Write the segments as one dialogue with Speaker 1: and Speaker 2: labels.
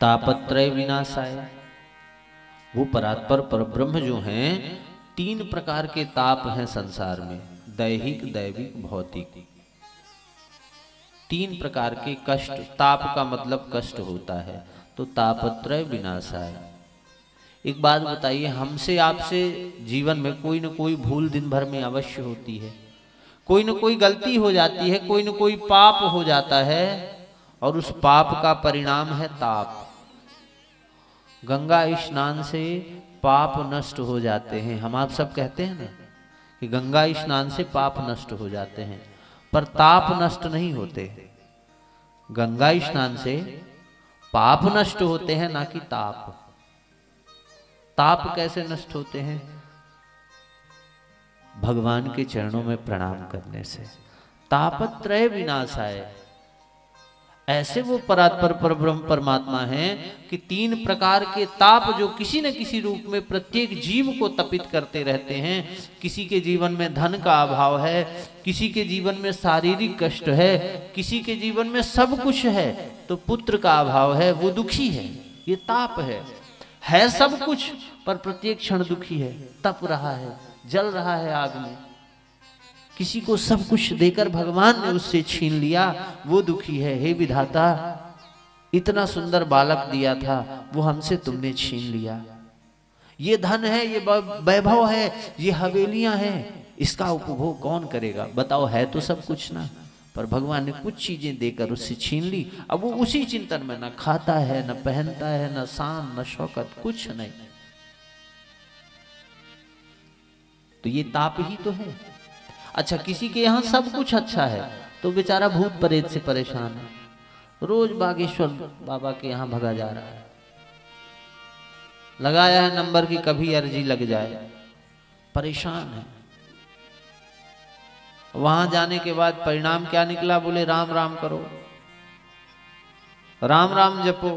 Speaker 1: तापत्रय विनाशाय। वो परात्पर परब्रह्म जो हैं, 3 प्रकार के ताप हैं संसार में, दैहिक, दैविक, भौतिक। 3 प्रकार के कष्ट, ताप का मतलब कष्ट होता है, तो तापत्रय विनाशाय। एक बात बताइए, हमसे आपसे जीवन में कोई न कोई भूल दिन भर में अवश्य होती है, कोई न कोई गलती हो जाती है, कोई न कोई पाप हो जाता है, और उस पाप का परिणाम है ताप। गंगा स्नान से पाप नष्ट हो जाते हैं, हम आप सब कहते हैं ना कि गंगा स्नान से पाप नष्ट हो जाते हैं, पर ताप नष्ट नहीं होते। गंगा स्नान से पाप नष्ट होते हैं, ना कि ताप। ताप कैसे नष्ट होते हैं? भगवान के चरणों में प्रणाम करने से। तापत्रय विनाशाय। ऐसे वो परात्पर परब्रह्म परमात्मा हैं कि 3 प्रकार के ताप जो किसी न किसी रूप में प्रत्येक जीव को तपित करते रहते हैं। किसी के जीवन में धन का अभाव है, किसी के जीवन में शारीरिक कष्ट है, किसी के जीवन में सब कुछ है, तो पुत्र का अभाव है, वो दुखी है। ये ताप है सब कुछ पर प्रत्येक क्षण दुखी है, तप रहा है, जल रहा है आग में। किसी को सब कुछ देकर भगवान ने उससे छीन लिया, वो दुखी है। हे विधाता, इतना सुंदर बालक दिया था, वो हमसे तुमने छीन लिया। ये धन है, ये वैभव है, ये हवेलियां हैं, इसका उपभोग कौन करेगा? बताओ, है तो सब कुछ ना, पर भगवान ने कुछ चीजें देकर उससे छीन ली। अब वो उसी चिंतन में, न खाता है, न पहनता है, न शान, न शौकत, कुछ नहीं। तो ये ताप ही तो है। अच्छा, किसी के यहाँ सब कुछ अच्छा है तो बेचारा भूत प्रेत से परेशान है, रोज बागेश्वर बाबा के यहाँ भगा जा रहा है, लगाया है नंबर की कभी अर्जी लग जाए, परेशान है। वहां जाने के बाद परिणाम क्या निकला? बोले राम राम करो, राम राम जपो।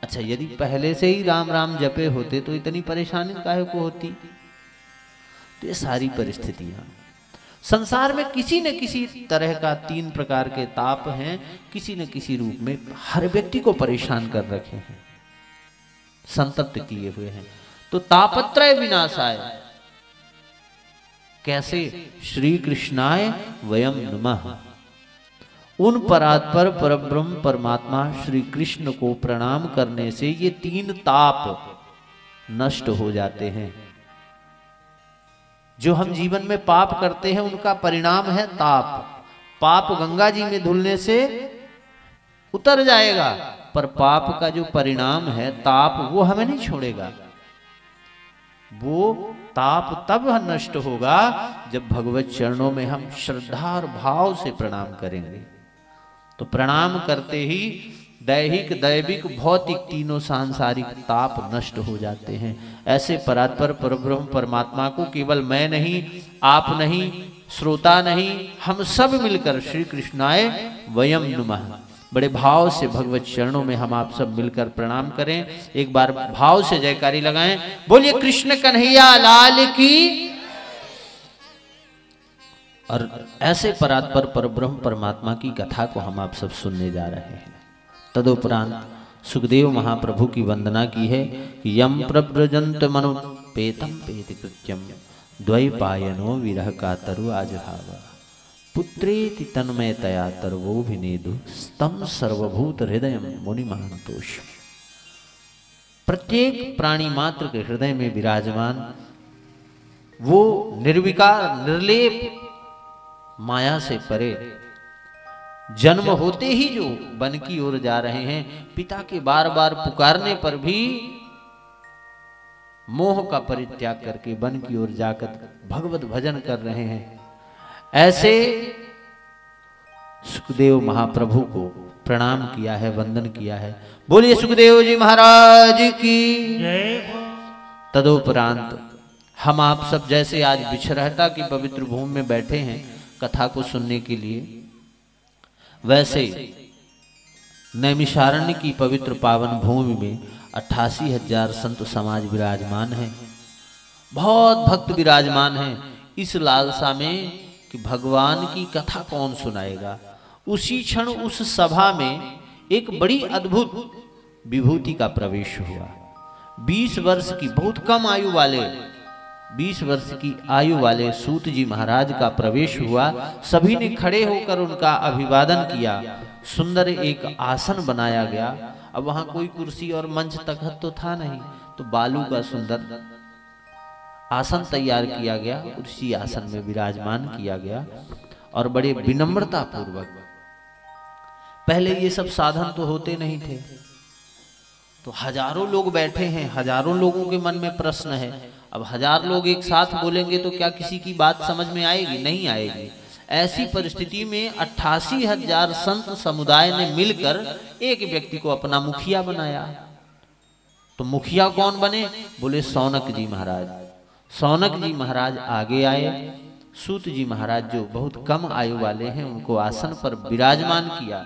Speaker 1: अच्छा, यदि पहले से ही राम राम जपे होते तो इतनी परेशानी काहे को होती? तो ये सारी परिस्थितियां संसार में किसी न किसी तरह का 3 प्रकार के ताप हैं, किसी न किसी रूप में हर व्यक्ति को परेशान कर रखे हैं, संतप्त किए हुए हैं। तो तापत्रय विनाशाय। कैसे? श्री कृष्णाय वयम नमः। उन परात्पर परब्रह्म परमात्मा श्री कृष्ण को प्रणाम करने से ये 3 ताप नष्ट हो जाते हैं। जो हम जीवन में पाप करते हैं उनका परिणाम है ताप। पाप गंगा जी में धुलने से उतर जाएगा, पर पाप का जो परिणाम है ताप, वो हमें नहीं छोड़ेगा। वो ताप तब नष्ट होगा जब भगवत चरणों में हम श्रद्धा और भाव से प्रणाम करेंगे। तो प्रणाम करते ही दैहिक, दैविक, भौतिक तीनों सांसारिक ताप नष्ट हो जाते हैं। ऐसे परात्पर परब्रह्म परमात्मा को केवल मैं नहीं, आप नहीं, श्रोता नहीं, हम सब मिलकर श्री कृष्णाय वयम नमः बड़े भाव से भगवत चरणों में हम आप सब मिलकर प्रणाम करें। एक बार भाव से जयकारी लगाएं, बोलिए कृष्ण कन्हैया लाल की। और ऐसे परात्पर परब्रह्म परमात्मा की कथा को हम आप सब सुनने जा रहे हैं। तदुपरांत सुखदेव महाप्रभु की वंदना की है। यम प्रव्रजंत मनु पेतम पेति कृत्यम द्वैपायनो विरह का तरु आजहावा पुत्रेति तन्मयतया तरवोभिनेदु स्तम सर्वभूत हृदय मुनि महांतोष। प्रत्येक प्राणी मात्र के हृदय में विराजमान वो निर्विकार निर्लेप माया से परे, जन्म होते ही जो वन की ओर जा रहे हैं, पिता के बार बार पुकारने पर भी मोह का परित्याग करके वन की ओर जाकर भगवत भजन कर रहे हैं, ऐसे सुखदेव महाप्रभु को प्रणाम किया है, वंदन किया है। बोलिए सुखदेव जी महाराज की जय। तदोपरांत हम आप सब जैसे आज बिछरहटा की पवित्र भूमि में बैठे हैं कथा को सुनने के लिए, वैसे नैमिषारण्य की पवित्र पावन भूमि में 88,000 संत समाज विराजमान हैं, बहुत भक्त विराजमान हैं। इस लालसा में कि भगवान की कथा कौन सुनाएगा, उसी क्षण उस सभा में एक बड़ी अद्भुत विभूति का प्रवेश हुआ। 20 वर्ष की बहुत कम आयु वाले 20 वर्ष की आयु वाले सूत जी महाराज का प्रवेश हुआ। सभी ने खड़े होकर उनका अभिवादन किया। सुंदर एक आसन बनाया गया। अब वहां कोई कुर्सी और मंच तखत तो था नहीं, तो बालू का सुंदर आसन तैयार किया गया, उसी आसन में विराजमान किया गया और बड़े विनम्रता पूर्वक। पहले ये सब साधन तो होते नहीं थे, तो हजारों लोग बैठे हैं, हजारों लोगों के मन में प्रश्न है। अब 1000 लोग एक साथ बोलेंगे तो क्या किसी की बात समझ में आएगी? नहीं आएगी। ऐसी परिस्थिति में 88,000 संत समुदाय ने मिलकर एक व्यक्ति को अपना मुखिया बनाया। तो मुखिया कौन बने? बोले सौनक जी महाराज। सौनक जी महाराज आगे आए। सूत जी महाराज जो बहुत कम आयु वाले हैं, उनको आसन पर विराजमान किया।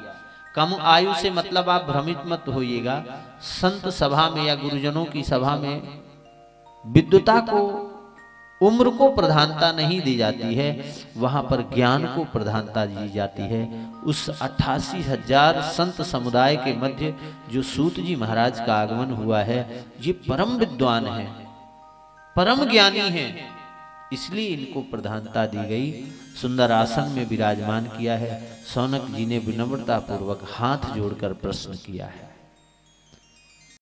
Speaker 1: कम आयु से मतलब आप भ्रमित मत होइएगा, संत सभा में या गुरुजनों की सभा में विद्वता को, उम्र को प्रधानता नहीं दी जाती है, वहां पर ज्ञान को प्रधानता दी जाती है। उस 88,000 संत समुदाय के मध्य जो सूत जी महाराज का आगमन हुआ है, ये परम विद्वान है, परम ज्ञानी है, इसलिए इनको प्रधानता दी गई। सुंदर आसन में विराजमान किया है। सौनक जी ने विनम्रता पूर्वक हाथ जोड़कर प्रश्न किया है।